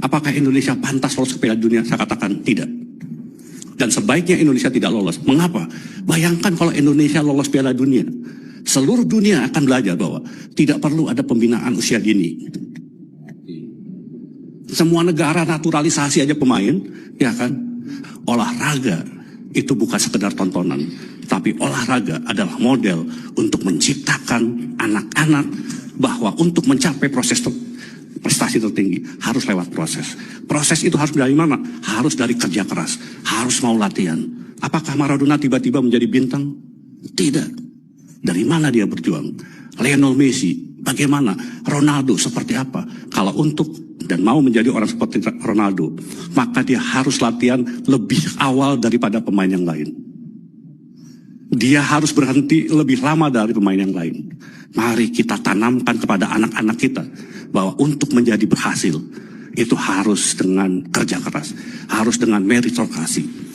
Apakah Indonesia pantas lolos ke Piala Dunia? Saya katakan tidak. Dan sebaiknya Indonesia tidak lolos. Mengapa? Bayangkan kalau Indonesia lolos Piala Dunia. Seluruh dunia akan belajar bahwa tidak perlu ada pembinaan usia dini. Semua negara naturalisasi aja pemain, ya kan? Olahraga itu bukan sekedar tontonan, tapi olahraga adalah model untuk menciptakan anak-anak bahwa untuk mencapai prestasi tertinggi harus lewat proses. Proses itu harus dari mana? Harus dari kerja keras, harus mau latihan. Apakah Maradona tiba-tiba menjadi bintang? Tidak. Dari mana dia berjuang? Lionel Messi, bagaimana? Ronaldo seperti apa? Kalau untuk dan mau menjadi orang seperti Ronaldo, maka dia harus latihan lebih awal daripada pemain yang lain. Dia harus berhenti lebih lama dari pemain yang lain. Mari kita tanamkan kepada anak-anak kita bahwa untuk menjadi berhasil itu harus dengan kerja keras, harus dengan meritokrasi.